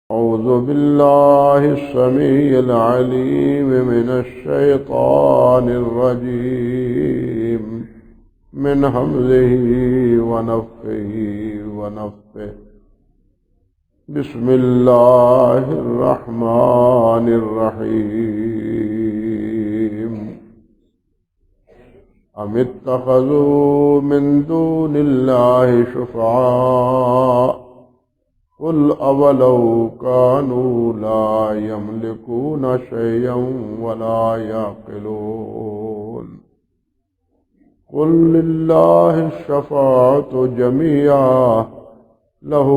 أعوذ بالله السميع العليم من الشيطان الرجيم من همزه ونفخه ونفثه بسم الله الرحمن الرحيم أم اتخذوا من دون الله شفعاء قل أولو كانوا لا يملكون شيئا ولا يعقلون قل لله الشفاعة جميعا له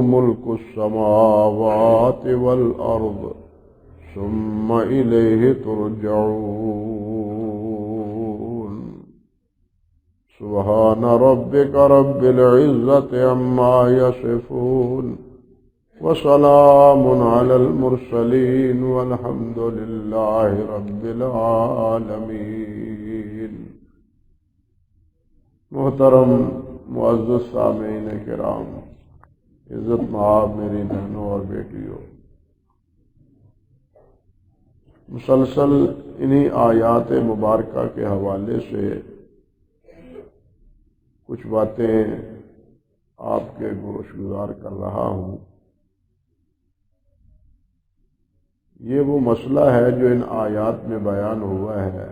ملك السماوات والأرض ثم إليه ترجعون سبحان ربك رب العزة عما يصفون وسلام على المرسلين والحمد لله رب العالمين۔ محترم معزز سامعین کرام، عزت مآب میری بہنوں اور بیٹیوں، مسلسل انہی آیات مبارکہ کے حوالے سے کچھ باتیں آپ کے گوش گزار کر رہا ہوں۔ یہ وہ مسئلہ ہے جو ان آیات میں بیان ہوا ہے،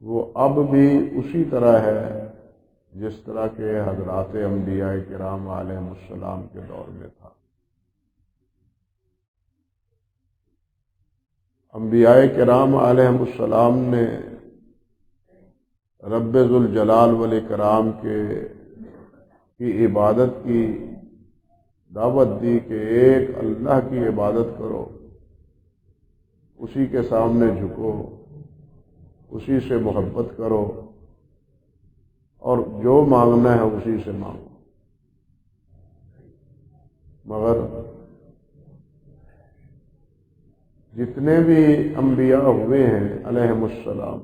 وہ اب بھی اسی طرح ہے جس طرح کے حضرات انبیاء کرام علیہم السلام کے دور میں تھا۔ انبیاء کرام علیہم السلام نے رب ذوالجلال والاکرام کی عبادت کی دعوت دی کہ ایک اللہ کی عبادت کرو، اسی کے سامنے جھکو، اسی سے محبت کرو، اور جو مانگنا ہے اسی سے مانگو۔ مگر جتنے بھی انبیاء ہوئے ہیں علیہم السلام،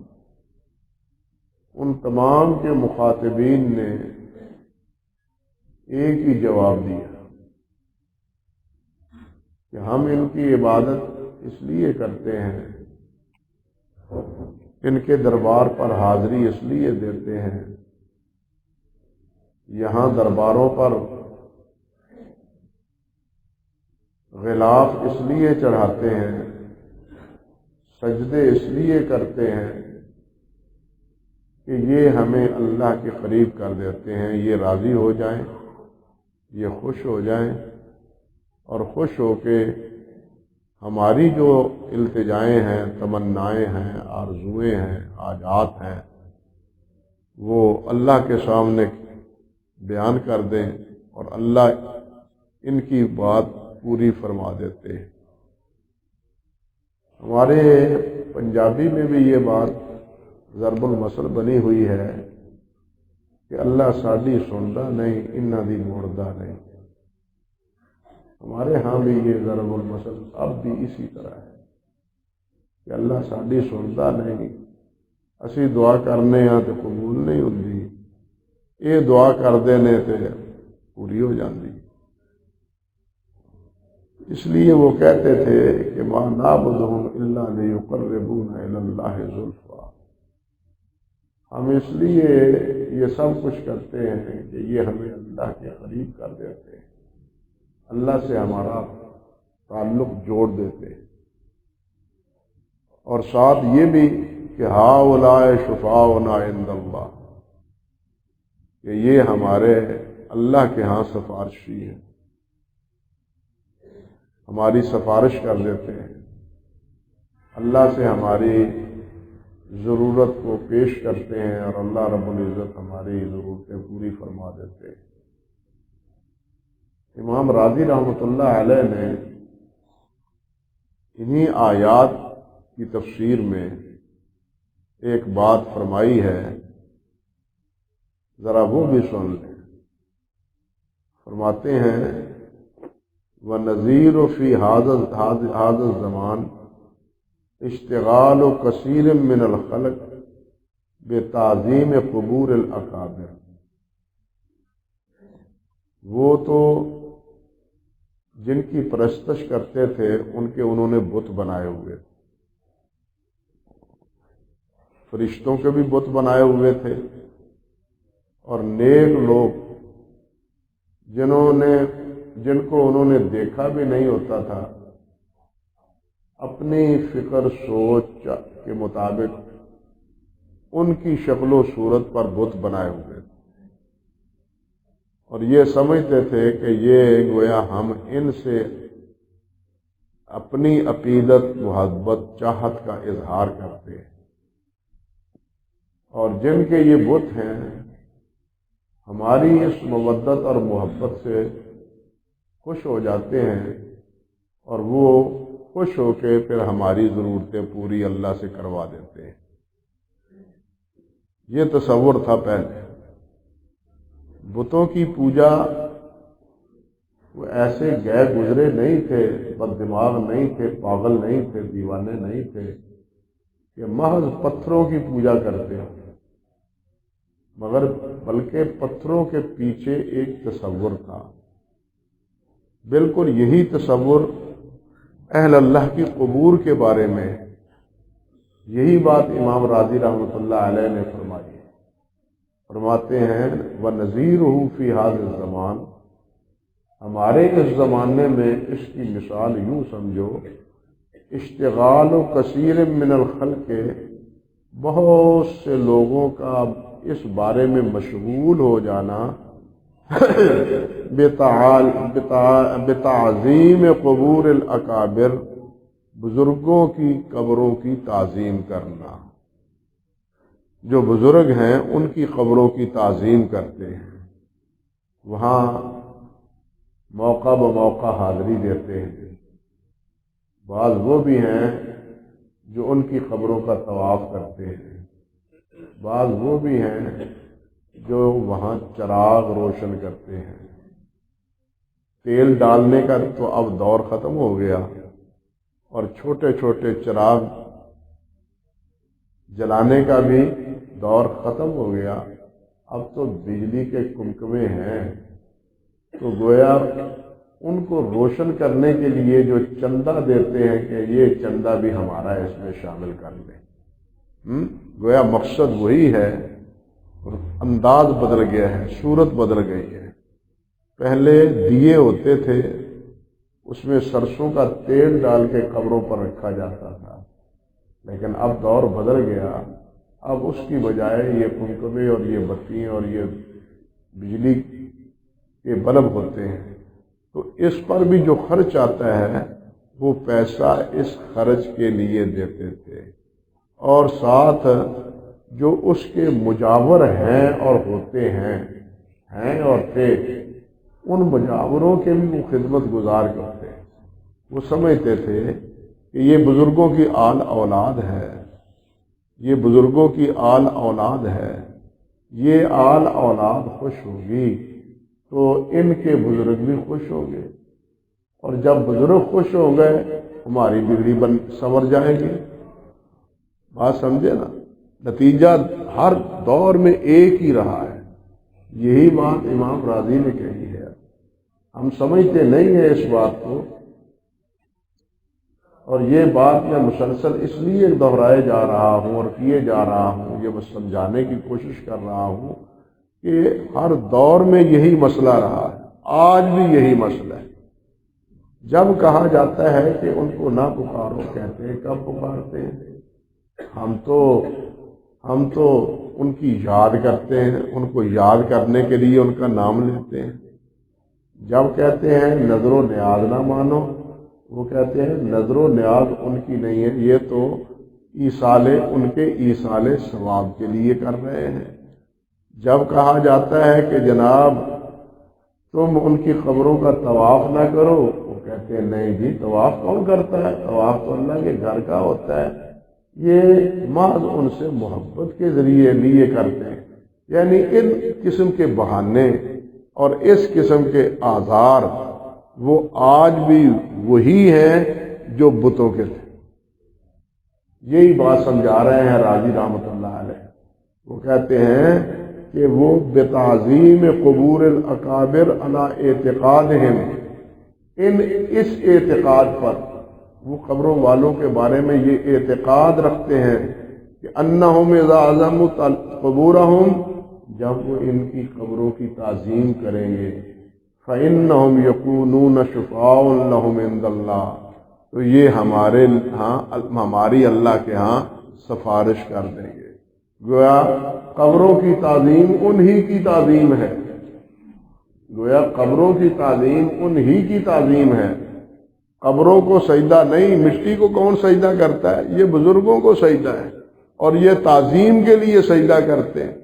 ان تمام کے مخاطبین نے ایک ہی جواب دیا کہ ہم ان کی عبادت اس لیے کرتے ہیں، ان کے دربار پر حاضری اس لیے دیتے ہیں، یہاں درباروں پر غلاف اس لیے چڑھاتے ہیں، سجدے اس لیے کرتے ہیں کہ یہ ہمیں اللہ کے قریب کر دیتے ہیں، یہ راضی ہو جائیں، یہ خوش ہو جائیں، اور خوش ہو کے ہماری جو التجائیں ہیں، تمنائیں ہیں، آرزویں ہیں، حاجات ہیں، وہ اللہ کے سامنے بیان کر دیں اور اللہ ان کی بات پوری فرما دیتے ہیں۔ ہمارے پنجابی میں بھی یہ بات ضرب المثل بنی ہوئی ہے کہ اللہ ساڈی سندا نہیں، انہاں دی موڑدا نہیں۔ ہمارے ہاں بھی یہ ضرب المثل اب بھی اسی طرح ہے کہ اللہ ساڈی سندا نہیں، اسی دعا کرنے ہاں تے قبول نہیں ہوندی، یہ دعا کردے نے تے پوری ہو جاندی۔ اس لیے وہ کہتے تھے کہ ما نعبدہم الا لیقربونا الی اللہ زلفیٰ، ہم اس لیے یہ سب کچھ کرتے ہیں کہ یہ ہمیں اللہ کے قریب کر دیتے ہیں، اللہ سے ہمارا تعلق جوڑ دیتے ہیں، اور ساتھ یہ بھی کہ ہؤلاء شفعاؤنا عند اللہ، کہ یہ ہمارے اللہ کے ہاں سفارشی ہیں، ہماری سفارش کر دیتے ہیں، اللہ سے ہماری ضرورت کو پیش کرتے ہیں، اور اللہ رب العزت ہماری ضرورتیں پوری فرما دیتے ہیں۔ امام راضی رحمۃ اللہ علیہ نے انہی آیات کی تفسیر میں ایک بات فرمائی ہے، ذرا وہ بھی سن لیں۔ فرماتے ہیں وَنَذِيرُ فِي هَذَا الزَّمَانِ اشتغال کثیر من الخلق بتعظیم قبور الاکابر، وہ تو جن کی پرستش کرتے تھے ان کے انہوں نے بت بنائے ہوئے تھے، فرشتوں کے بھی بت بنائے ہوئے تھے، اور نیک لوگ جن کو انہوں نے دیکھا بھی نہیں ہوتا تھا، اپنی فکر سوچ کے مطابق ان کی شکل و صورت پر بت بنائے ہوئے تھے، اور یہ سمجھتے تھے کہ یہ گویا ہم ان سے اپنی عقیدت، محبت، چاہت کا اظہار کرتے ہیں، اور جن کے یہ بت ہیں ہماری اس مودت اور محبت سے خوش ہو جاتے ہیں، اور وہ خوش ہو کے پھر ہماری ضرورتیں پوری اللہ سے کروا دیتے ہیں۔ یہ تصور تھا پہلے۔ بتوں کی پوجا، وہ ایسے گئے گزرے نہیں تھے، بد دماغ نہیں تھے، پاگل نہیں تھے، دیوانے نہیں تھے کہ محض پتھروں کی پوجا کرتے ہیں، مگر بلکہ پتھروں کے پیچھے ایک تصور تھا۔ بالکل یہی تصور اہل اللہ کی قبور کے بارے میں، یہی بات امام راضی رحمۃ اللہ علیہ نے فرمائی ہے۔ فرماتے ہیں وَنَظِيرُهُ فِي هَذَا الزَّمَانِ، ہمارے اس زمانے میں اس کی مثال یوں سمجھو، اشتغال کثیر من الخلق، بہت سے لوگوں کا اس بارے میں مشغول ہو جانا، بتعظیم قبور الاکابر، بزرگوں کی قبروں کی تعظیم کرنا، جو بزرگ ہیں ان کی قبروں کی تعظیم کرتے ہیں، وہاں موقع بموقع حاضری دیتے ہیں۔ بعض وہ بھی ہیں جو ان کی قبروں کا طواف کرتے ہیں، بعض وہ بھی ہیں جو وہاں چراغ روشن کرتے ہیں۔ تیل ڈالنے کا تو اب دور ختم ہو گیا، اور چھوٹے چھوٹے چراغ جلانے کا بھی دور ختم ہو گیا، اب تو بجلی کے کمکمے ہیں، تو گویا ان کو روشن کرنے کے لیے جو چندہ دیتے ہیں کہ یہ چندہ بھی ہمارا اس میں شامل کر لیں، گویا مقصد وہی ہے، اور انداز بدل گیا ہے، صورت بدل گئی ہے۔ پہلے دیے ہوتے تھے، اس میں سرسوں کا تیل ڈال کے قبروں پر رکھا جاتا تھا، لیکن اب دور بدل گیا، اب اس کی بجائے یہ کمکمے اور یہ بتیاں اور یہ بجلی کے بلب ہوتے ہیں، تو اس پر بھی جو خرچ آتا ہے وہ پیسہ اس خرچ کے لیے دیتے تھے، اور ساتھ جو اس کے مجاور ہیں اور ہوتے ہیں اور تھے، ان مجاوروں کے بھی وہ خدمت گزار کرتے ہیں۔ وہ سمجھتے تھے کہ یہ بزرگوں کی آل اولاد ہے، یہ بزرگوں کی آل اولاد ہے، یہ آل اولاد خوش ہوگی تو ان کے بزرگ بھی خوش ہوں گے، اور جب بزرگ خوش ہو گئے ہماری بگڑی سنور جائے گی۔ بات سمجھے نا؟ نتیجہ ہر دور میں ایک ہی رہا ہے۔ یہی بات امام راضی نے کہی ہے، ہم سمجھتے نہیں ہیں اس بات کو، اور یہ بات میں مسلسل اس لیے دہرائے جا رہا ہوں اور کیے جا رہا ہوں، یہ بس سمجھانے کی کوشش کر رہا ہوں کہ ہر دور میں یہی مسئلہ رہا ہے، آج بھی یہی مسئلہ ہے۔ جب کہا جاتا ہے کہ ان کو نہ پکارو، کہتے ہیں کب پکارتے ہیں؟ ہم تو ان کی یاد کرتے ہیں، ان کو یاد کرنے کے لیے ان کا نام لیتے ہیں۔ جب کہتے ہیں نظر و نیاز نہ مانو، وہ کہتے ہیں نظر و نیاز ان کی نہیں ہے، یہ تو ان کے ایصال ثواب کے لیے کر رہے ہیں۔ جب کہا جاتا ہے کہ جناب تم ان کی قبروں کا طواف نہ کرو، وہ کہتے ہیں نہیں جی، طواف کون کرتا ہے؟ طواف تو اللہ کے گھر کا ہوتا ہے، یہ محض ان سے محبت کے ذریعے لیے کرتے ہیں۔ یعنی ان قسم کے بہانے اور اس قسم کے آزار وہ آج بھی وہی ہیں جو بتوں کے تھے۔ یہی بات سمجھا رہے ہیں راضی رحمۃ اللہ علیہ۔ وہ کہتے ہیں کہ وہ بتعظیم قبور الاکابر علی اعتقادہم، اس اعتقاد پر وہ قبروں والوں کے بارے میں یہ اعتقاد رکھتے ہیں کہ انہم اذا عظموا قبورہم، جب وہ ان کی قبروں کی تعظیم کریں گے، فإنہم یکونون شفعاء لہم عند اللہ، تو یہ ہماری اللہ کے ہاں سفارش کر دیں گے۔ گویا قبروں کی تعظیم انہی کی تعظیم ہے، گویا قبروں کی تعظیم انہی کی تعظیم ہے۔ قبروں کو سجدہ نہیں، مٹی کو کون سجدہ کرتا ہے؟ یہ بزرگوں کو سجدہ ہے، اور یہ تعظیم کے لیے سجدہ کرتے ہیں۔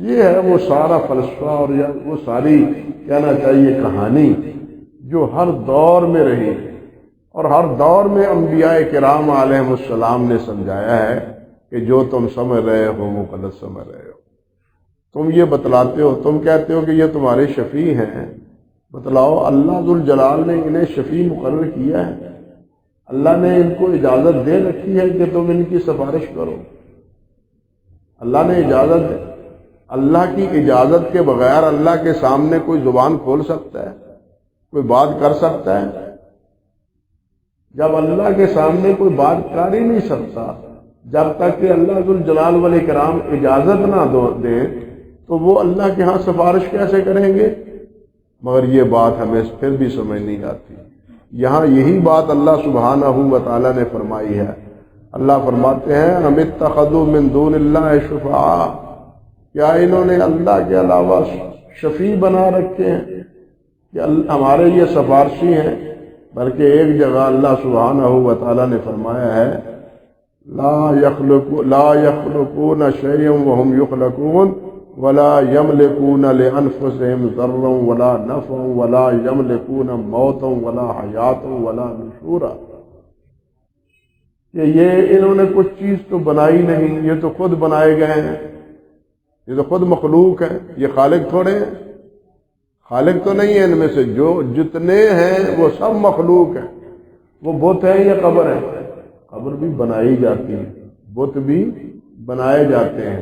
یہ ہے وہ سارا فلسفہ اور وہ ساری کہنا چاہیے کہانی جو ہر دور میں رہی اور ہر دور میں انبیاء کرام علیہ السلام نے سمجھایا ہے کہ جو تم سمجھ رہے ہو وہ غلط سمجھ رہے ہو۔ تم یہ بتلاتے ہو، تم کہتے ہو کہ یہ تمہارے شفیع ہیں، بتلاؤ اللہ ذوالجلال نے انہیں شفیع مقرر کیا ہے؟ اللہ نے ان کو اجازت دے رکھی ہے کہ تم ان کی سفارش کرو؟ اللہ نے اجازت، اللہ کی اجازت کے بغیر اللہ کے سامنے کوئی زبان کھول سکتا ہے؟ کوئی بات کر سکتا ہے؟ جب اللہ کے سامنے کوئی بات کر ہی نہیں سکتا، جب تک کہ اللہ ذوالجلال والاکرام اجازت نہ دیں تو وہ اللہ کے ہاں سفارش کیسے کریں گے؟ مگر یہ بات ہمیں پھر بھی سمجھ نہیں آتی۔ یہاں یہی بات اللہ سبحانہ و تعالیٰ نے فرمائی ہے۔ اللہ فرماتے ہیں ام اتخذوا من دون اللہ شفعاء، کیا انہوں نے اللہ کے علاوہ شفیع بنا رکھے ہیں کہ ہمارے یہ سفارشی ہیں؟ بلکہ ایک جگہ اللہ سبحانہ و تعالیٰ نے فرمایا ہے لا يخلقون شيئا وهم يخلقون ولا يملكون لانفسهم ضرا ولا نفعا ولا يملكون موتا ولا حیاتا ولا نشورا، کہ یہ انہوں نے کچھ چیز تو بنائی نہیں، یہ تو خود بنائے گئے ہیں، یہ تو خود مخلوق ہیں، یہ خالق تھوڑے ہیں، خالق تو نہیں ہے ان میں سے، جو جتنے ہیں وہ سب مخلوق ہیں۔ وہ بت ہے یا قبر ہے؟ قبر بھی بنائی جاتی ہے، بت بھی بنائے جاتے ہیں،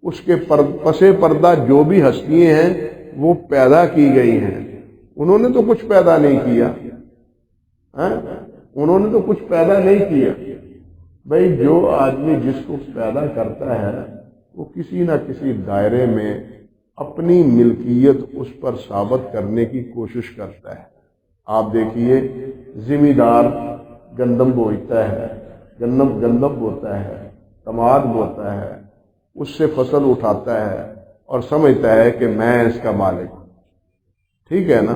اس کے پس پردہ جو بھی ہستیاں ہیں وہ پیدا کی گئی ہیں، انہوں نے تو کچھ پیدا نہیں کیا، انہوں نے تو کچھ پیدا نہیں کیا۔ بھئی جو آدمی جس کو پیدا کرتا ہے وہ کسی نہ کسی دائرے میں اپنی ملکیت اس پر ثابت کرنے کی کوشش کرتا ہے۔ آپ دیکھیے زمیندار گندم بوتا ہے، گندم بوتا ہے، ٹماٹر بوتا ہے، اس سے فصل اٹھاتا ہے اور سمجھتا ہے کہ میں اس کا مالک ہوں، ٹھیک ہے نا،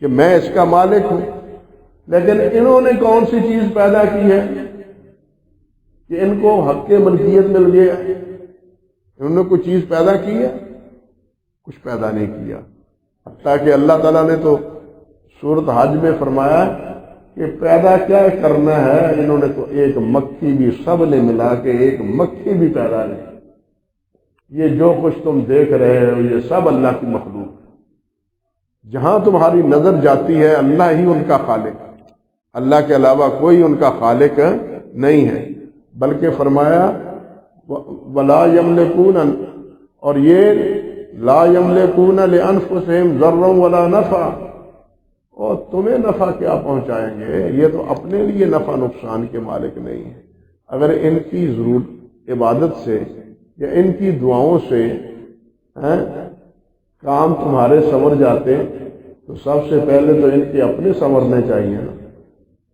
کہ میں اس کا مالک ہوں۔ لیکن انہوں نے کون سی چیز پیدا کی ہے کہ ان کو حق ملکیت مل گیا؟ انہوں نے کوئی چیز پیدا کی ہے؟ کچھ پیدا نہیں کیا۔ حتیٰ کہ اللہ تعالیٰ نے تو سورۃ حج میں فرمایا کہ پیدا کیا کرنا ہے، انہوں نے تو ایک مکھی بھی، سب نے ملا کے ایک مکھی بھی پیدا نہیں۔ یہ جو کچھ تم دیکھ رہے ہو یہ سب اللہ کی مخلوق ہے۔ جہاں تمہاری نظر جاتی ہے اللہ ہی ان کا خالق ہے، اللہ کے علاوہ کوئی ان کا خالق نہیں ہے۔ بلکہ فرمایا ولا یملکون، اور یہ لا یملکون لانفسہم ضرا ولا نفعا، اور تمہیں نفع کیا پہنچائیں گے؟ یہ تو اپنے لیے نفع نقصان کے مالک نہیں ہے۔ اگر ان کی ضرورت عبادت سے یا ان کی دعاؤں سے کام تمہارے سنور جاتے تو سب سے پہلے تو ان کے اپنے سنورنے چاہیے نا۔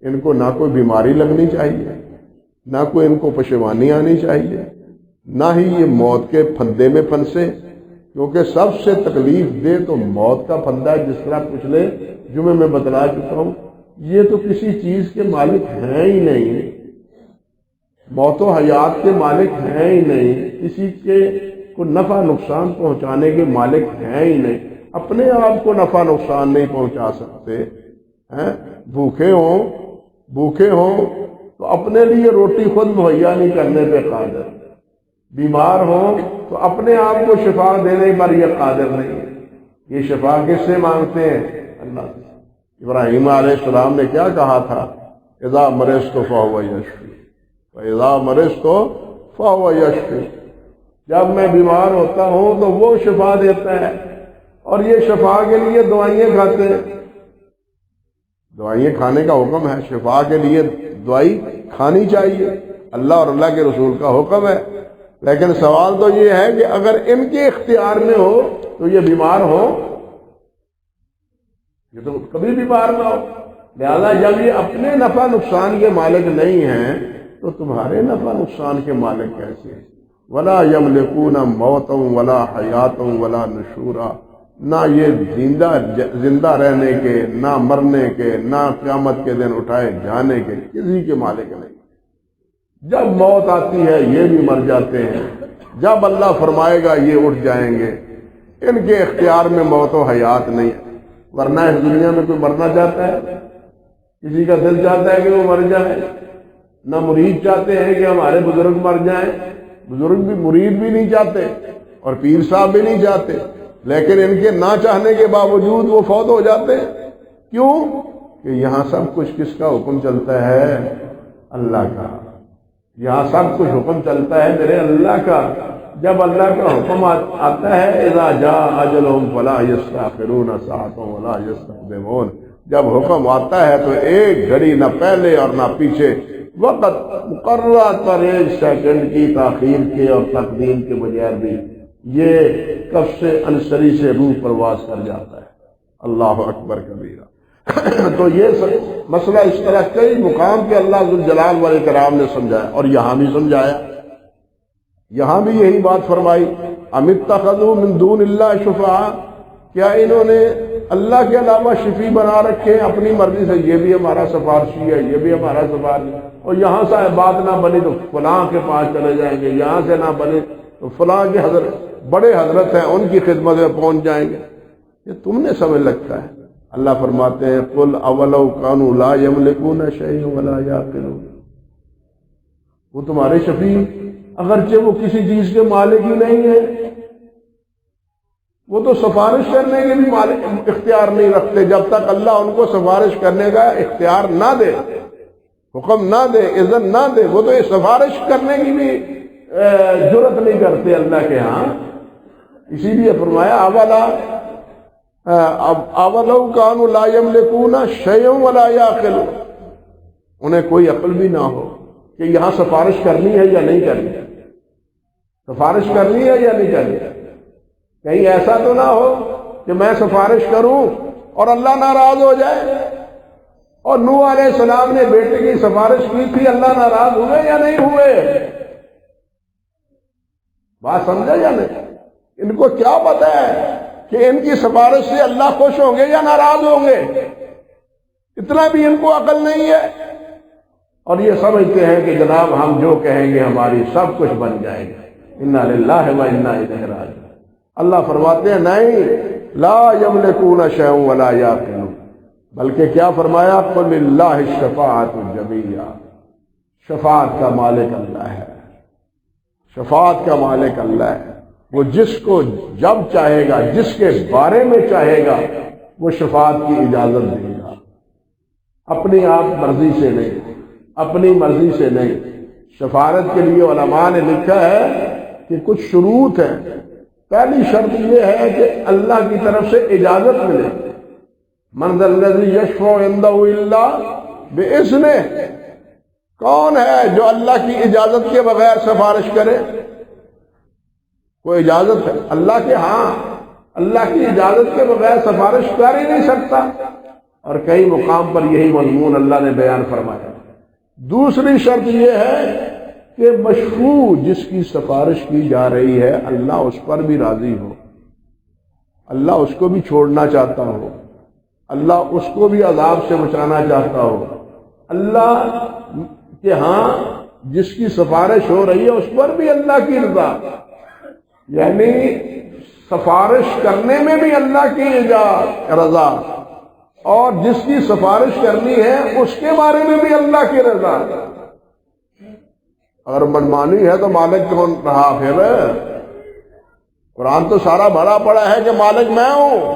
ان کو نہ کوئی بیماری لگنی چاہیے، نہ کوئی ان کو پشیمانی آنی چاہیے، نہ ہی یہ موت کے پھندے میں پھنسے، کیونکہ سب سے تکلیف دے تو موت کا پھندا ہے۔ جس طرح پچھلے جمعے میں بتلا چکا ہوں، یہ تو کسی چیز کے مالک ہیں ہی نہیں، موت و حیات کے مالک ہیں ہی نہیں، کسی کے کو نفع نقصان پہنچانے کے مالک ہیں ہی نہیں، اپنے آپ کو نفع نقصان نہیں پہنچا سکتے۔ بھوکے ہوں تو اپنے لیے روٹی خود مہیا نہیں کرنے پہ قادر، بیمار ہوں تو اپنے آپ کو شفا دینے پر یہ قادر نہیں ہے۔ یہ شفا کس سے مانگتے ہیں؟ اللہ سے۔ ابراہیم علیہ السلام نے کیا کہا تھا؟ اذا مرضت فهو یشفی واذا مرضت فهو یشفی، جب میں بیمار ہوتا ہوں تو وہ شفا دیتا ہے، اور یہ شفا کے لیے دعائیں کھاتے ہیں۔ دوائیں کھانے کا حکم ہے، شفا کے لیے دوائی کھانی چاہیے، اللہ اور اللہ کے رسول کا حکم ہے۔ لیکن سوال تو یہ ہے کہ اگر ان کے اختیار میں ہو تو یہ بیمار ہو، یہ تو کبھی بیمار نہ ہو۔ لہذا جب یہ اپنے نفع نقصان کے مالک نہیں ہیں تو تمہارے نفع نقصان کے مالک کیسے ہیں؟ ولا یملکون موتا ولا حیاتا ولا نشورا، نہ یہ زندہ رہنے کے، نہ مرنے کے، نہ قیامت کے دن اٹھائے جانے کے کسی کے مالک نہیں۔ جب موت آتی ہے یہ بھی مر جاتے ہیں، جب اللہ فرمائے گا یہ اٹھ جائیں گے۔ ان کے اختیار میں موت و حیات نہیں ہے، ورنہ اس دنیا میں کوئی مرنا چاہتا ہے؟ کسی کا دل چاہتا ہے کہ وہ مر جائے؟ نہ مرید چاہتے ہیں کہ ہمارے بزرگ مر جائیں، بزرگ بھی مرید بھی نہیں چاہتے اور پیر صاحب بھی نہیں چاہتے، لیکن ان کے نہ چاہنے کے باوجود وہ فوت ہو جاتے ہیں۔ کیوں؟ کہ یہاں سب کچھ کس کا حکم چلتا ہے؟ اللہ کا۔ یہاں سب کچھ حکم چلتا ہے میرے اللہ کا۔ جب اللہ کا حکم آتا ہے اذا جاء اجلهم فلا يستأخرون ساعة ولا يستقدمون، جب حکم آتا ہے تو ایک گھڑی نہ پہلے اور نہ پیچھے، وقت مقررہ پر ایک سیکنڈ کی تاخیر کے اور تقدیم کے بغیر بھی یہ کف سے انصری سے روح پرواز کر جاتا ہے۔ اللہ اکبر کبیرہ۔ تو یہ مسئلہ اس طرح کئی مقام کے اللہ ذوالجلال والاکرام نے سمجھایا، اور یہاں بھی سمجھایا، یہاں بھی یہی بات فرمائی، ام اتخذوا من دون اللہ شفعاء، کیا انہوں نے اللہ کے علاوہ شفیع بنا رکھے اپنی مرضی سے؟ یہ بھی ہمارا سفارشی ہے، یہ بھی ہمارا سفارشی، اور یہاں سے بات نہ بنی تو فلاں کے پاس چلے جائیں گے، یہاں سے نہ بنے تو فلاں کے حضرت بڑے حضرت ہیں ان کی خدمت میں پہنچ جائیں گے۔ یہ تم نے سمجھ لگتا ہے۔ اللہ فرماتے ہیں قل اولو کانوا لا یملکون شیئا ولا یعقلون، وہ تمہارے شفیع اگرچہ وہ کسی چیز کے مالک ہی نہیں ہے، وہ تو سفارش کرنے کے بھی مالک اختیار نہیں رکھتے جب تک اللہ ان کو سفارش کرنے کا اختیار نہ دے، حکم نہ دے، اذن نہ دے، وہ تو یہ سفارش کرنے کی بھی جرت نہیں کرتے اللہ کے ہاں۔ اسی لیے فرمایا اولو کانوا لا یملکون شیئا ولا یعقلون، انہیں کوئی عقل بھی نہ ہو کہ یہاں سفارش کرنی ہے یا نہیں کرنی، سفارش کرنی ہے یا نہیں کرنی۔ کہیں ایسا تو نہ ہو کہ میں سفارش کروں اور اللہ ناراض ہو جائے۔ اور نوح علیہ السلام نے بیٹے کی سفارش کی تھی، اللہ ناراض ہوئے یا نہیں ہوئے؟ بات سمجھا یا نہیں؟ ان کو کیا پتا ہے کہ ان کی سفارش سے اللہ خوش ہوں گے یا ناراض ہوں گے؟ اتنا بھی ان کو عقل نہیں ہے، اور یہ سمجھتے ہیں کہ جناب ہم جو کہیں گے ہماری سب کچھ بن جائے گا۔ انا للہ و انا الیہ راجعون۔ اللہ فرماتے ہیں نہیں، لا یملکون شیئا ولا یعقلون، بلکہ کیا فرمایا قل للہ الشفاعۃ جمیعا، شفاعت کا مالک اللہ ہے، شفاعت کا مالک اللہ ہے۔ وہ جس کو جب چاہے گا، جس کے بارے میں چاہے گا، وہ شفاعت کی اجازت دے گا، اپنی آپ مرضی سے نہیں، اپنی مرضی سے نہیں۔ شفاعت کے لیے علماء نے لکھا ہے کہ کچھ شروط ہیں۔ پہلی شرط یہ ہے کہ اللہ کی طرف سے اجازت ملے۔ من ذا الذی یشفع عندہ الا باذنہ، کون ہے جو اللہ کی اجازت کے بغیر سفارش کرے؟ کوئی اجازت ہے اللہ کے ہاں، اللہ کی اجازت کے بغیر سفارش کر ہی نہیں سکتا، اور کئی مقام پر یہی مضمون اللہ نے بیان فرمایا۔ دوسری شرط یہ ہے کہ مشفوع جس کی سفارش کی جا رہی ہے اللہ اس پر بھی راضی ہو، اللہ اس کو بھی چھوڑنا چاہتا ہو، اللہ اس کو بھی عذاب سے بچانا چاہتا ہو، اللہ کے ہاں جس کی سفارش ہو رہی ہے اس پر بھی اللہ کی رضا، یعنی سفارش کرنے میں بھی اللہ کی رضا، اور جس کی سفارش کرنی ہے اس کے بارے میں بھی اللہ کی رضا۔ اگر منمانی ہے تو مالک کون رہا پھر؟ قرآن تو سارا بھرا پڑا ہے کہ مالک میں ہوں،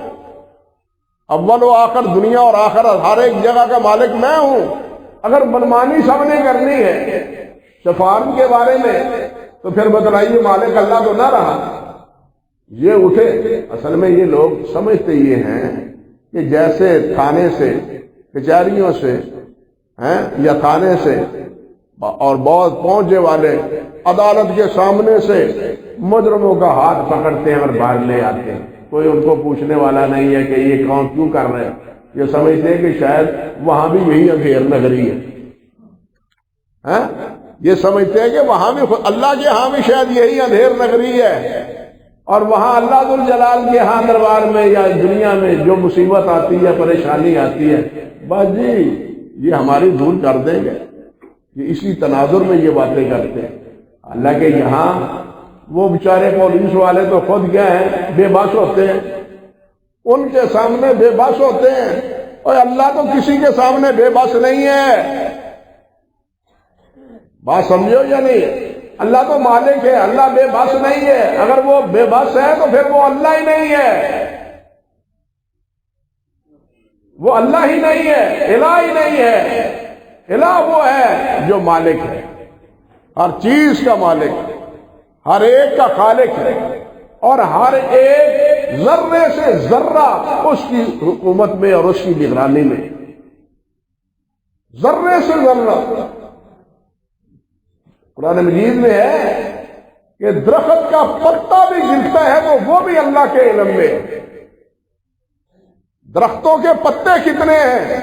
اول و آخر، دنیا اور آخرت، ہر ایک جگہ کا مالک میں ہوں۔ اگر منمانی سب نے کرنی ہے شفاعت کے بارے میں تو پھر بتلائیے مالک اللہ تو نہ رہا۔ یہ اٹھے، اصل میں یہ لوگ سمجھتے یہ ہیں کہ جیسے تھانے سے کچہریوں سے یا تھانے سے اور بہت پہنچے والے عدالت کے سامنے سے مجرموں کا ہاتھ پکڑتے ہیں اور باہر لے آتے ہیں. کوئی ان کو پوچھنے والا نہیں ہے کہ یہ کون کیوں کر رہے ہیں. یہ سمجھتے ہیں کہ شاید وہاں بھی یہی اندھیر نگری ہے. یہ سمجھتے ہیں کہ وہاں بھی اللہ کے ہاں بھی شاید یہی اندھیر نگری ہے، اور وہاں اللہ ذو الجلال کے ہاں دربار میں یا دنیا میں جو مصیبت آتی ہے، پریشانی آتی ہے، بس جی یہ ہماری دور کر دیں گے. یہ اسی تناظر میں یہ باتیں کرتے ہیں. اللہ کے یہاں وہ بیچارے پولیس والے تو خود کیا ہیں، بے بس ہوتے ہیں، ان کے سامنے بے بس ہوتے ہیں. اور اللہ تو کسی کے سامنے بے بس نہیں ہے. بات سمجھو یا نہیں؟ اللہ تو مالک ہے، اللہ بے بس نہیں ہے. اگر وہ بے بس ہے تو پھر وہ اللہ ہی نہیں ہے، وہ اللہ ہی نہیں ہے، الہ ہی نہیں ہے. الہ وہ ہے جو مالک ہے، ہر چیز کا مالک ہے، ہر ایک کا خالق ہے، اور ہر ایک ذرے سے ذرہ اس کی حکومت میں اور اس کی نگرانی میں، ذرے سے ذرہ. قرآن مجید میں ہے کہ درخت کا پتا بھی گرتا ہے تو وہ بھی اللہ کے علم میں. درختوں کے پتے کتنے ہیں،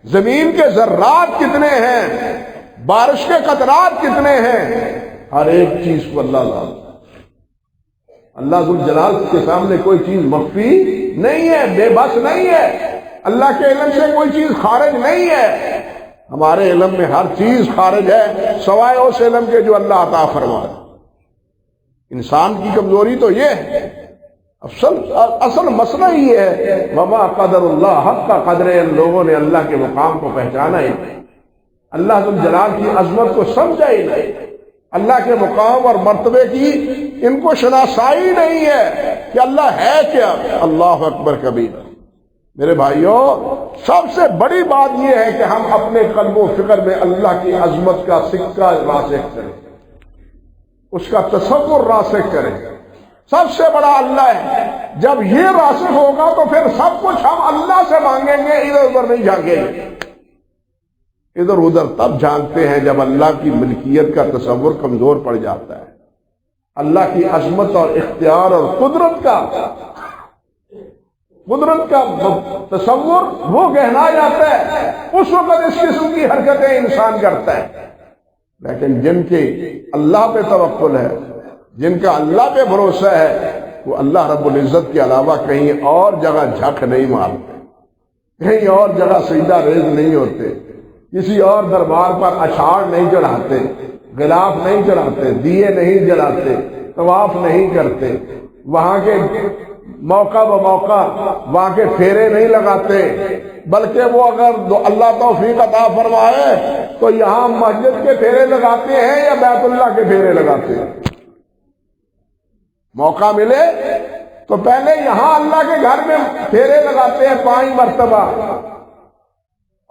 زمین کے ذرات کتنے ہیں، بارش کے قطرات کتنے ہیں، ہر ایک چیز کو اللہ جانتا ہے. اللہ ذو الجلال کے سامنے کوئی چیز مخفی نہیں ہے، بے بس نہیں ہے. اللہ کے علم سے کوئی چیز خارج نہیں ہے. ہمارے علم میں ہر چیز خارج ہے سوائے اس علم کے جو اللہ عطا فرمائے. انسان کی کمزوری تو یہ ہے، اصل مسئلہ یہ ہے وما قدر اللہ حق کا قدر. ان لوگوں نے اللہ کے مقام کو پہچانا ہی نہیں، اللہ ذو الجلال کی عظمت کو سمجھا ہی نہیں، اللہ کے مقام اور مرتبے کی ان کو شناسائی نہیں ہے کہ اللہ ہے کیا. اللہ اکبر کبیرہ. میرے بھائیوں، سب سے بڑی بات یہ ہے کہ ہم اپنے قلب و فکر میں اللہ کی عظمت کا سکہ راسخ کریں، اس کا تصور راسخ کریں. سب سے بڑا اللہ ہے. جب یہ راسخ ہوگا تو پھر سب کچھ ہم اللہ سے مانگیں گے، ادھر ادھر نہیں جھانکیں گے. ادھر ادھر تب جھانکتے ہیں جب اللہ کی ملکیت کا تصور کمزور پڑ جاتا ہے. اللہ کی عظمت اور اختیار اور قدرت کا تصور وہ گہنا جاتا ہے، اس وقت اس قسم کی حرکتیں انسان کرتا ہے. لیکن جن کے اللہ پہ توکل ہے، جن کا اللہ پہ بھروسہ ہے، وہ اللہ رب العزت کے علاوہ کہیں اور جگہ جھک نہیں مارتے، کہیں اور جگہ سجدہ ریز نہیں ہوتے، کسی اور دربار پر اشعار نہیں چڑھاتے، غلاف نہیں چڑھاتے، دیے نہیں جلاتے، طواف نہیں کرتے، وہاں کے موقع بموقع وہاں کے پھیرے نہیں لگاتے، بلکہ وہ اگر اللہ توفیق عطا فرمائے تو یہاں مسجد کے پھیرے لگاتے ہیں یا بیت اللہ کے پھیرے لگاتے ہیں. موقع ملے تو پہلے یہاں اللہ کے گھر میں پھیرے لگاتے ہیں 5 مرتبہ،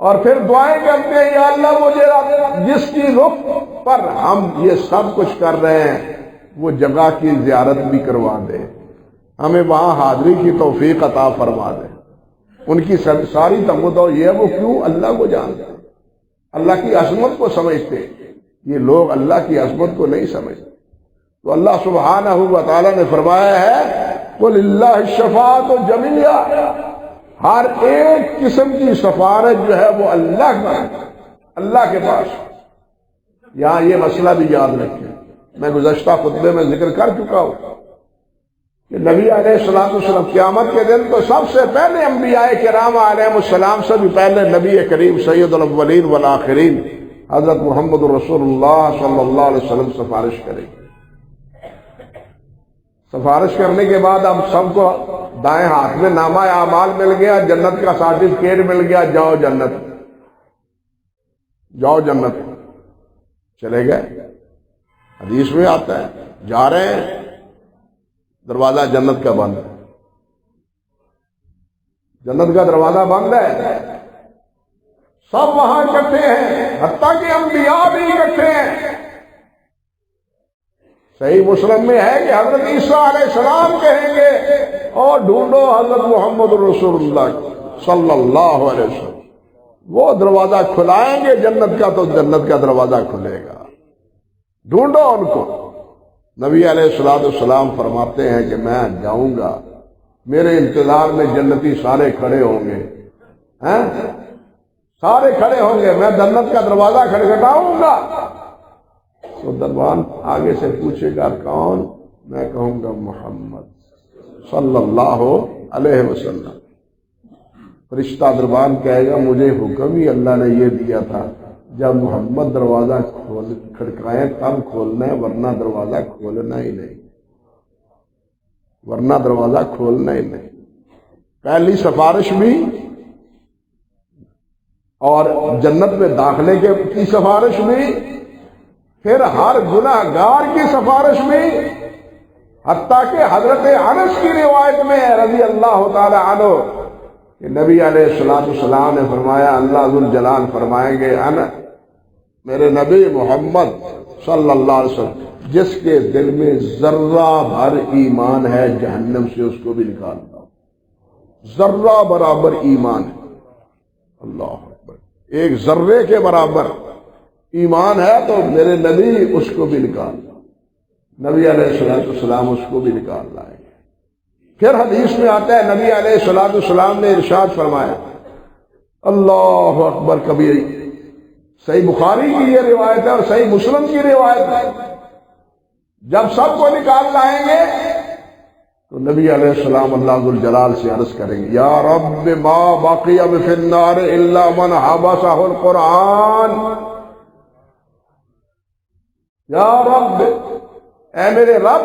اور پھر دعائیں کرتے ہیں یا اللہ مجھے جس کی رخ پر ہم یہ سب کچھ کر رہے ہیں وہ جگہ کی زیارت بھی کروا دے، ہمیں وہاں حاضری کی توفیق عطا فرما دے. ان کی ساری تمدو یہ ہے وہ کیوں اللہ کو جانتے، اللہ کی عظمت کو سمجھتے. یہ لوگ اللہ کی عظمت کو نہیں سمجھتے. تو اللہ سبحانہ و تعالی نے فرمایا ہے قُلِ اللَّهِ الشَّفَاعَةُ جَمِيعًا، ہر ایک قسم کی سفارت جو ہے وہ اللہ کا، اللہ کے پاس. یہاں یہ مسئلہ بھی یاد رکھیں، میں گزشتہ خطبے میں ذکر کر چکا ہوں کہ نبی علیہ السلام قیامت کے دن تو سب سے پہلے انبیاء کرام علیہ السلام سے بھی پہلے نبی کریم سید الاولین والآخرین حضرت محمد رسول اللہ صلی اللہ علیہ وسلم سفارش کریں گے. سفارش کرنے کے بعد اب سب کو دائیں ہاتھ میں نامہ اعمال مل گیا، جنت کا سرٹیفکیٹ مل گیا، جاؤ جنت، جاؤ جنت. چلے گئے. حدیث میں آتا ہے جا رہے ہیں، دروازہ جنت کا بند ہے، جنت کا دروازہ بند ہے. سب وہاں اکٹھے ہیں، حتیٰ کہ انبیاء بھی اکٹھے ہیں. صحیح مسلم میں ہے کہ حضرت عیسیٰ علیہ السلام کہیں گے اور ڈھونڈو حضرت محمد رسول اللہ صلی اللہ علیہ وسلم. وہ دروازہ کھلائیں گے جنت کا تو جنت کا دروازہ کھلے گا، ڈھونڈو ان کو۔ نبی علیہ الصلوۃ والسلام فرماتے ہیں کہ میں جاؤں گا، میرے انتظار میں جنتی سارے کھڑے ہوں گے، سارے کھڑے ہوں گے، میں جنت کا دروازہ کھٹکھٹاؤں گا تو دربان آگے سے پوچھے گا کون؟ میں کہوں گا محمد صلی اللہ علیہ وسلم۔ فرشتہ دربان کہے گا مجھے حکم ہی اللہ نے یہ دیا تھا جب محمد دروازہ کھڑکائیں تب کھولنا ہے، ورنہ دروازہ کھولنا ہی نہیں، ورنہ دروازہ کھولنا ہی نہیں۔ پہلی سفارش بھی اور جنت میں داخلے کی سفارش بھی، پھر ہر گناہ گار کی سفارش بھی، حتیٰ کہ حضرت انس کی روایت میں رضی اللہ تعالی عنہ کہ نبی علیہ الصلوۃ والسلام نے فرمایا، اللہ ذوالجلال فرمائیں گے انا میرے نبی محمد صلی اللہ علیہ وسلم جس کے دل میں ذرہ بھر ایمان ہے جہنم سے اس کو بھی نکالتا ہوں، ذرہ برابر ایمان ہے، اللہ اکبر، ایک ذرے کے برابر ایمان ہے تو میرے نبی اس کو بھی نکالتا ہوں، نبی علیہ الصلوۃ والسلام اس کو بھی نکال لائیں گے۔ پھر حدیث میں آتا ہے نبی علیہ الصلوۃ والسلام نے ارشاد فرمایا، اللہ اکبر کبیر، صحیح بخاری کی یہ روایت ہے اور صحیح مسلم کی روایت ہے، جب سب کو نکال لائیں گے تو نبی علیہ السلام اللہ ذوالجلال سے عرض کریں گے، یا رب ما بقی فی النار الا من حبسہ القرآن، یا رب اے میرے رب،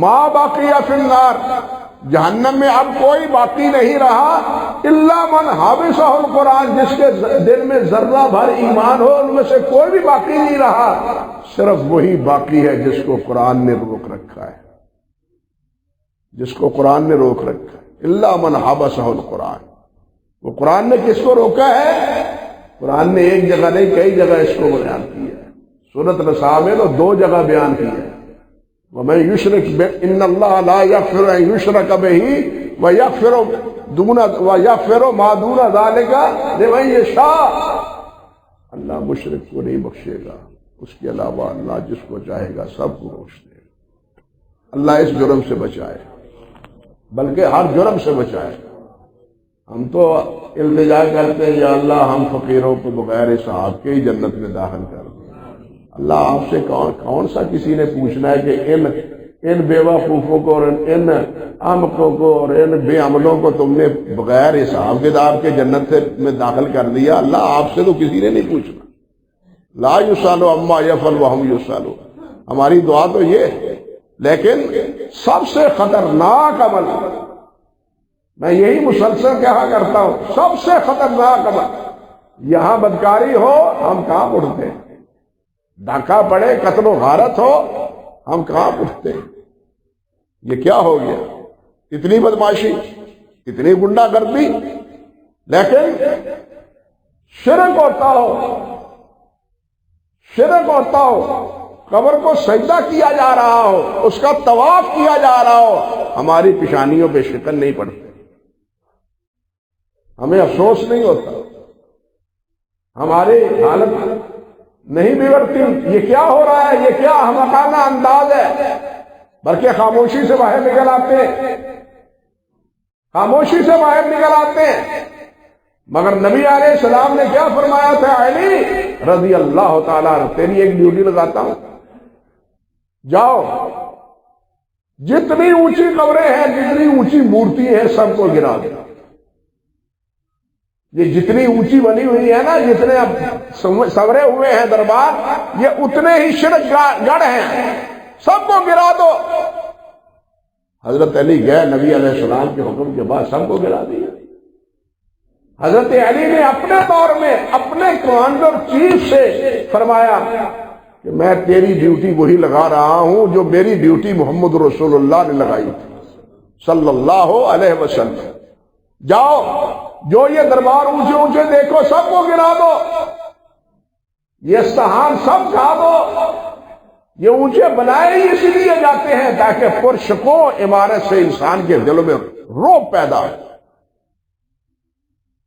ما بقی فی النار، جہنم میں اب کوئی باقی نہیں رہا، الا من حبسہ القرآن، جس کے دل میں ذرہ بھر ایمان ہو ان میں سے کوئی بھی باقی نہیں رہا، صرف وہی باقی ہے جس کو قرآن نے روک رکھا ہے، جس کو قرآن نے روک رکھا ہے، الا من حبسہ القرآن۔ وہ قرآن نے کس کو روکا ہے؟ قرآن نے ایک جگہ نہیں کئی جگہ اس کو بیان کیا ہے، سورۃ نساء میں تو 2 جگہ بیان کیا ہے، وَمَن يُشْرِكْ إِنَّ اللَّهَ لَا يَغْفِرُ أَن يُشْرَكَ بِهِ وَيَغْفِرُ مَا دُونَ ذَلِكَ لِمَن يَشَاءُ، اللہ مشرک کو نہیں بخشے گا، اس کے علاوہ اللہ جس کو چاہے گا سب کو بخش دے گا۔ اللہ اس جرم سے بچائے، بلکہ ہر جرم سے بچائے۔ ہم تو التجا کرتے ہیں یا اللہ ہم فقیروں کو بغیر حساب کے ہی جنت میں داخل کر دیں۔ اللہ آپ سے کون سا کسی نے پوچھنا ہے کہ ان بے وقوفوں کو اور ان احمقوں کو اور ان بے عملوں کو تم نے بغیر حساب کتاب کے جنت میں داخل کر دیا؟ اللہ آپ سے تو کسی نے نہیں پوچھنا، لا یسأل عما یفعل وہم یسألون، ہماری دعا تو یہ ہے۔ لیکن سب سے خطرناک عمل، میں یہی مسلسل کہا کرتا ہوں، سب سے خطرناک عمل، یہاں بدکاری ہو ہم کہاں اٹھتے ہیں، ڈاکہ پڑے قتل و غارت ہو ہم کہاں اٹھتے ہیں؟ یہ کیا ہو گیا؟ اتنی بدماشی، اتنی گنڈا گردی، لیکن شرک ہوتا ہو، شرک ہوتا ہو، قبر کو سجدہ کیا جا رہا ہو، اس کا طواف کیا جا رہا ہو، ہماری پیشانیوں پہ شکن نہیں پڑتے، ہمیں افسوس نہیں ہوتا، ہماری حالت نہیں بگڑتی، یہ کیا ہو رہا ہے، یہ کیا احمقانہ انداز ہے، بلکہ خاموشی سے باہر نکل آتے ہیں، خاموشی سے باہر نکل آتے ہیں۔ مگر نبی علیہ السلام نے کیا فرمایا تھا؟ علی رضی اللہ تعالیٰ عنہ، تیری ایک ڈیوٹی لگاتا ہوں، جاؤ جتنی اونچی قبریں ہیں، جتنی اونچی مورتی ہیں، سب کو گرا دو۔ یہ جتنی اونچی بنی ہوئی ہے نا، جتنے اب سورے ہوئے ہیں دربار، یہ اتنے ہی شرک گڑھ ہیں، سب کو گرا دو۔ حضرت علی گئے، نبی علیہ السلام کے حکم کے بعد سب کو گرا دیا۔ حضرت علی نے اپنے دور میں اپنے کمانڈر چیف سے فرمایا کہ میں تیری ڈیوٹی وہی لگا رہا ہوں جو میری ڈیوٹی محمد رسول اللہ نے لگائی تھی صلی اللہ علیہ وسلم، جاؤ جو یہ دربار اونچے اونچے دیکھو سب کو گرا دو، یہ استحان سب کھا دو۔ یہ اونچے بنائے ہی اسی لیے جاتے ہیں تاکہ پرشکو عمارت سے انسان کے دلوں میں رعب پیدا ہو۔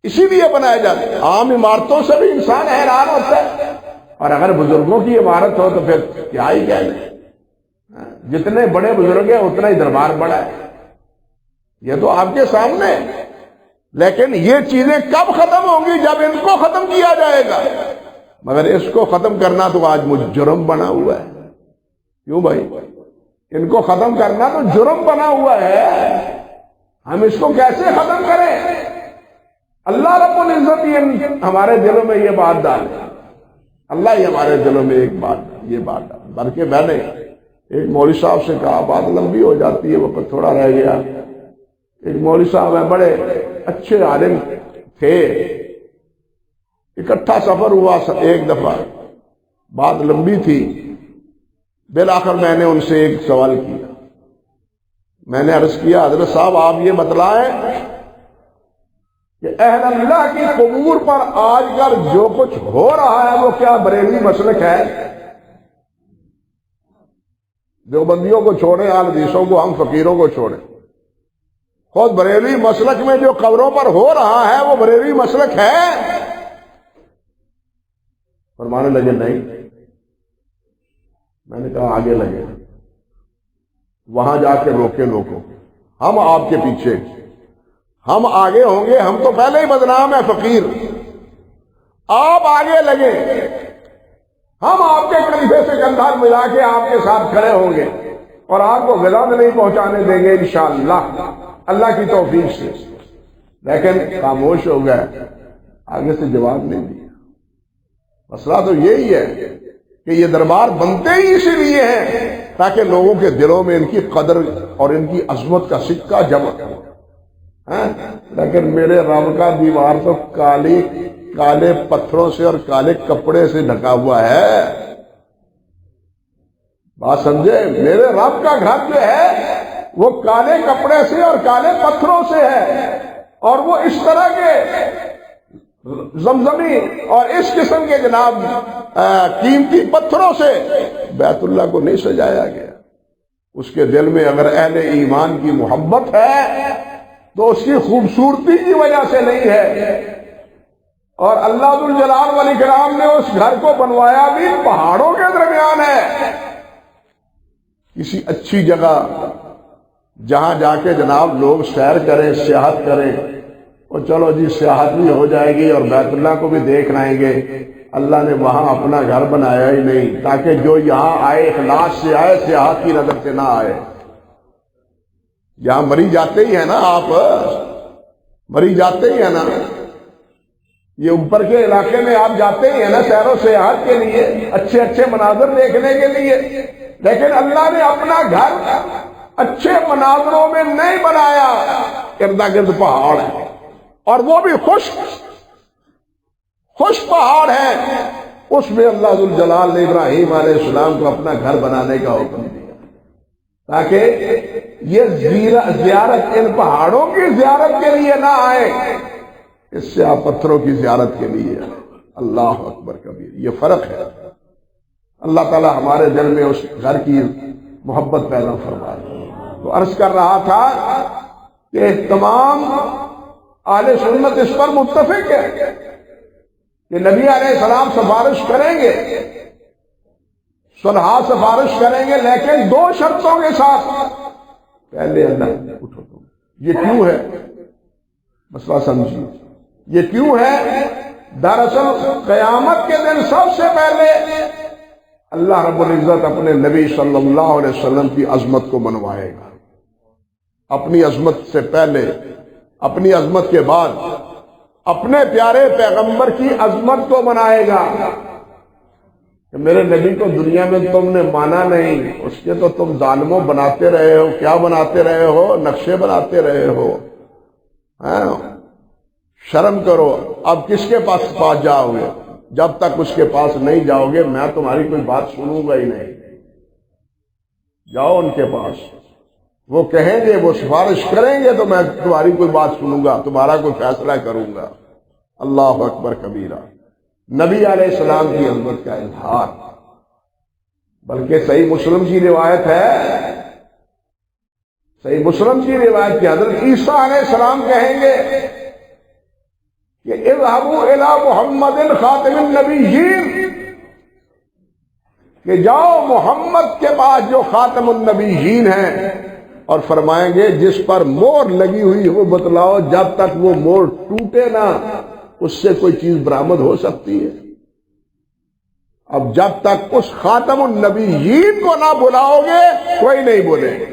اسی لیے بنائے جاتے ہیں۔ عام عمارتوں سے بھی انسان حیران ہوتا ہے، اور اگر بزرگوں کی عمارت ہو تو پھر کیا ہی کہنا، جتنے بڑے بزرگ ہیں اتنا ہی دربار بڑا ہے، یہ تو آپ کے سامنے ہے۔ لیکن یہ چیزیں کب ختم ہوں گی؟ جب ان کو ختم کیا جائے گا۔ مگر اس کو ختم کرنا تو آج مجھ جرم بنا ہوا ہے۔ کیوں بھائی؟ ان کو ختم کرنا تو جرم بنا ہوا ہے۔ ہم اس کو کیسے ختم کریں؟ اللہ رب العزت یہ ہمارے دلوں میں یہ بات ڈالے، اللہ ہی ہمارے دلوں میں یہ بات ڈالے۔ بلکہ میں نے ایک مولوی صاحب سے کہا، بات لمبی ہو جاتی ہے، وقت تھوڑا رہ گیا۔ ایک مولوی صاحب ہیں، بڑے اچھے عالم تھے، اکٹھا سفر ہوا ایک دفعہ، بات لمبی تھی۔ بالآخر میں نے ان سے ایک سوال کیا، میں نے عرض کیا، حضرت صاحب آپ یہ بتلائیں کہ اہل اللہ کی قبور پر آج کل جو کچھ ہو رہا ہے وہ کیا بریلوی مسلک ہے؟ دیوبندیوں کو چھوڑیں، اہل حدیثوں کو، ہم فقیروں کو چھوڑیں، خود بریلوی مسلک میں جو قبروں پر ہو رہا ہے وہ بریلوی مسلک ہے؟ فرمانے لگے نہیں۔ میں نے کہا آگے لگے، وہاں جا کے روکے لوگوں، ہم آپ کے پیچھے، ہم آگے ہوں گے، ہم تو پہلے ہی بدنام ہے فقیر، آپ آگے لگے، ہم آپ کے کندھے سے کندھا ملا کے آپ کے ساتھ کھڑے ہوں گے اور آپ کو غذا نہیں پہنچانے دیں گے انشاءاللہ، اللہ کی توفیق سے۔ لیکن خاموش ہو گئے، آگے سے جواب نہیں دیا۔ مسئلہ تو یہی ہے کہ یہ دربار بنتے ہی اسی لیے ہیں تاکہ لوگوں کے دلوں میں ان کی قدر اور ان کی عظمت کا سکہ جمع ہو۔ لیکن میرے رب کا دیوار تو کالے پتھروں سے اور کالے کپڑے سے ڈھکا ہوا ہے۔ بات سمجھے؟ میرے رب کا گھر جو ہے وہ کالے کپڑے سے اور کالے پتھروں سے ہے، اور وہ اس طرح کے زمزمی اور اس قسم کے جناب قیمتی پتھروں سے بیت اللہ کو نہیں سجایا گیا۔ اس کے دل میں اگر اہل ایمان کی محبت ہے تو اس کی خوبصورتی کی وجہ سے نہیں ہے۔ اور اللہ ذو الجلال والاکرام نے اس گھر کو بنوایا بھی پہاڑوں کے درمیان ہے، کسی اچھی جگہ جہاں جا کے جناب لوگ سیر کریں، سیاحت کریں، اور چلو جی سیاحت بھی ہو جائے گی اور بیت اللہ کو بھی دیکھ لائیں گے۔ اللہ نے وہاں اپنا گھر بنایا ہی نہیں تاکہ جو یہاں آئے اخلاص سے آئے، سیاحت کی نظر سے نہ آئے۔ یہاں مری جاتے ہی ہیں نا، آپ مری جاتے ہی ہیں نا، یہ اوپر کے علاقے میں آپ جاتے ہی ہیں نا سیر و سیاحت کے لیے، اچھے اچھے مناظر دیکھنے کے لیے۔ لیکن اللہ نے اپنا گھر اچھے مناظروں میں نہیں بنایا، ارد گرد پہاڑ ہے، اور وہ بھی خشک پہاڑ ہے۔ اس میں اللہ ذو الجلال نے ابراہیم علیہ السلام کو اپنا گھر بنانے کا حکم دیا تاکہ یہ زیارت ان پہاڑوں کی زیارت کے لیے نہ آئے، اس سے آپ پتھروں کی زیارت کے لیے آئے۔ اللہ اکبر کبیر، یہ فرق ہے۔ اللہ تعالی ہمارے دل میں اس گھر کی محبت پیدا فرمائے۔ تو عرض کر رہا تھا کہ تمام اہل سنت اس پر متفق ہے کہ نبی علیہ السلام سفارش کریں گے، صلح سفارش کریں گے، لیکن دو شرطوں کے ساتھ۔ پہلے اللہ اٹھو تم، یہ کیوں ہے؟ مسئلہ سمجھیے، یہ کیوں ہے؟ دراصل قیامت کے دن سب سے پہلے اللہ رب العزت اپنے نبی صلی اللہ علیہ وسلم کی عظمت کو منوائے گا، اپنی عظمت سے پہلے، اپنی عظمت کے بعد اپنے پیارے پیغمبر کی عظمت کو منائے گا کہ میرے نبی کو دنیا میں تم نے مانا نہیں، اس کے تو تم ظالموں بناتے رہے ہو، کیا بناتے رہے ہو؟ نقشے بناتے رہے ہو۔ شرم کرو، اب کس کے پاس جاؤ گے؟ جب تک اس کے پاس نہیں جاؤ گے میں تمہاری کوئی بات سنوں گا ہی نہیں۔ جاؤ ان کے پاس، وہ کہیں گے، وہ سفارش کریں گے تو میں تمہاری کوئی بات سنوں گا، تمہارا کوئی فیصلہ کروں گا۔ اللہ اکبر کبیرہ، نبی علیہ السلام کی عظمت کا اظہار۔ بلکہ صحیح مسلم کی روایت ہے، صحیح مسلم کی روایت کی حضرت عیسیٰ علیہ السلام کہیں گے کہ اذهبوا الی محمد خاتم النبیین، کہ جاؤ محمد کے پاس جو خاتم النبیین ہیں، اور فرمائیں گے جس پر مور لگی ہوئی وہ بتلاؤ، جب تک وہ مور ٹوٹے نہ اس سے کوئی چیز برآمد ہو سکتی ہے؟ اب جب تک اس خاتم النبیین کو نہ بلاؤ گے کوئی نہیں بولے گا۔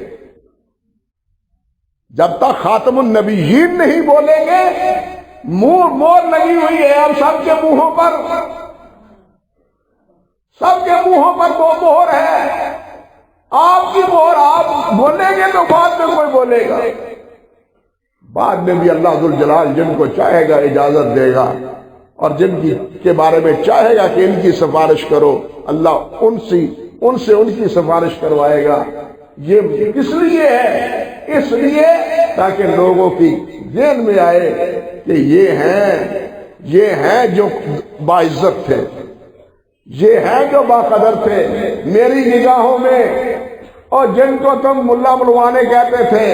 جب تک خاتم النبیین نہیں بولیں گے، مور لگی ہوئی ہے اب سب کے منہوں پر، سب کے منہوں پر وہ مہر ہے، آپ کی مہر آپ بولیں گے تو بعد میں کوئی بولے گا، بعد میں بھی اللہ ذوالجلال جن کو چاہے گا اجازت دے گا، اور جن کے بارے میں چاہے گا کہ ان کی سفارش کرو، اللہ ان سے ان کی سفارش کروائے گا۔ یہ کس لیے ہے؟ اس لیے تاکہ لوگوں کی ذہن میں آئے کہ یہ ہیں جو باعزت تھے، یہ ہیں جو باقدر تھے میری نگاہوں میں، اور جن کو تم ملا ملوانے کہتے تھے،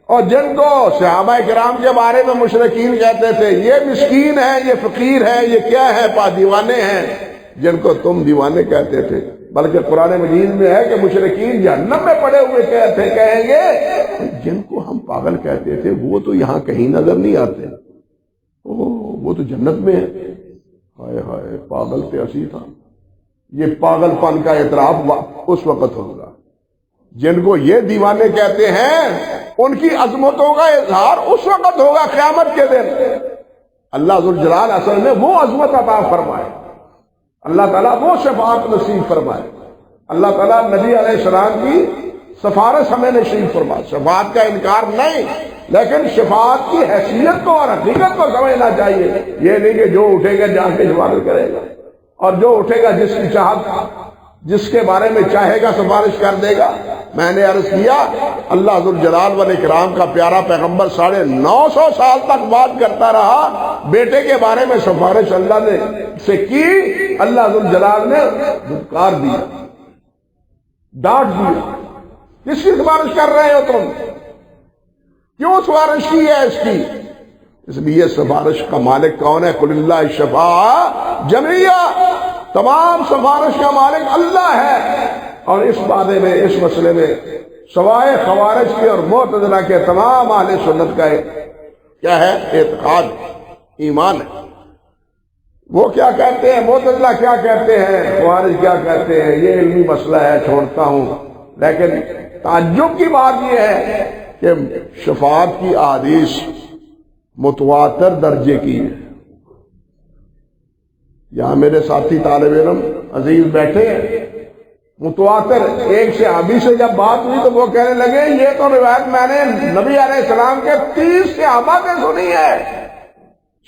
اور جن کو صحابہ کرام کے بارے میں مشرکین کہتے تھے یہ مسکین ہیں، یہ فقیر ہیں، یہ کیا ہے، دیوانے ہیں، جن کو تم دیوانے کہتے تھے، بلکہ قرآن مجید میں ہے کہ مشرکین جہنم میں پڑے ہوئے کہیں گے جن کو ہم پاگل کہتے تھے وہ تو یہاں کہیں نظر نہیں آتے، وہ تو جنت میں ہے، ہائے ہائے پاگل پہ اسی تھا۔ یہ پاگل پن کا اعتراف اس وقت ہوگا، جن کو یہ دیوانے کہتے ہیں ان کی عظمتوں کا اظہار اس وقت ہوگا قیامت کے دن۔ اللہ ذوالجلال اصل میں وہ عظمت عطا فرمائے، اللہ تعالیٰ وہ شفاعت نصیب فرمائے، اللہ تعالیٰ نبی علیہ السلام کی سفارش ہمیں نصیب فرمائے۔ شفاعت کا انکار نہیں، لیکن شفاعت کی حیثیت کو اور حقیقت کو سمجھنا چاہیے، یہ نہیں کہ جو اٹھے گا جا کے سفارش کرے گا، اور جو اٹھے گا جس کی چاہت جس کے بارے میں چاہے گا سفارش کر دے گا۔ میں نے عرض کیا اللہ ذوالجلال والاکرام کا پیارا پیغمبر 950 سال تک بات کرتا رہا، بیٹے کے بارے میں سفارش اللہ نے سے کی، اللہ ذوالجلال نے دھتکار دیا، ڈانٹ دیا، کس کی سفارش کر رہے ہو تم؟ کیوں سفارش کی ہے اس کی؟ اس لیے سفارش کا مالک کون ہے؟ قل اللہ الشفاعۃ جمیعا، تمام سفارش کا مالک اللہ ہے، اور اس بارے میں اس مسئلے میں سوائے خوارج کی اور معتزلہ کے تمام اہل سنت کا کیا ہے؟ اعتقاد، ایمان ہے۔ وہ کیا کہتے ہیں، معتزلہ کیا کہتے ہیں، خوارج کیا کہتے ہیں، یہ علمی مسئلہ ہے، چھوڑتا ہوں، لیکن تعجب کی بات یہ ہے کہ شفاعت کی احادیث متواتر درجے کی ہے۔ یہاں میرے ساتھی طالب علم عزیز بیٹھے ہیں، متواتر ایک صحابی سے جب بات ہوئی تو وہ کہنے لگے یہ تو روایت میں نے نبی علیہ السلام کے 30 صحابہ سے سنی ہے،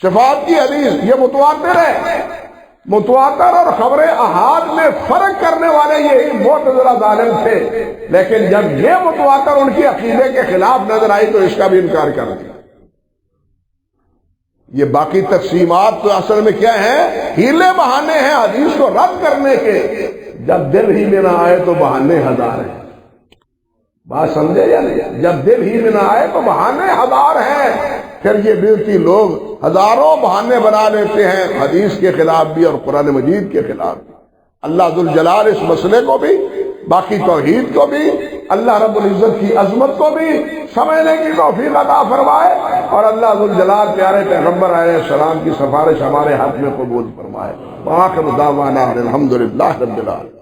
شفاعت کی حدیث یہ متواتر ہے۔ متواتر اور خبر احاد میں فرق کرنے والے یہی معتزلہ ظالم تھے، لیکن جب یہ متواتر ان کی عقیدے کے خلاف نظر آئی تو اس کا بھی انکار کر دیا۔ یہ باقی تقسیمات تو اصل میں کیا ہیں؟ ہیلے بہانے ہیں حدیث کو رد کرنے کے۔ جب دل ہی میں نہ آئے تو بہانے ہزار ہیں، بات سمجھے یا نہیں؟ جب دل ہی میں نہ آئے تو بہانے ہزار ہیں، پھر یہ بدعتی لوگ ہزاروں بہانے بنا لیتے ہیں حدیث کے خلاف بھی اور قرآن مجید کے خلاف بھی۔ اللہ ذوالجلال اس مسئلے کو بھی، باقی توحید کو بھی، اللہ رب العزت کی عظمت کو بھی سمجھنے کی توفیق عطا فرمائے، اور اللہ ذوالجلال پیارے پیغمبر علیہ السلام کی سفارش ہمارے حق میں قبول فرمائے۔ وآخر دعوانا الحمدللہ رب العالمین۔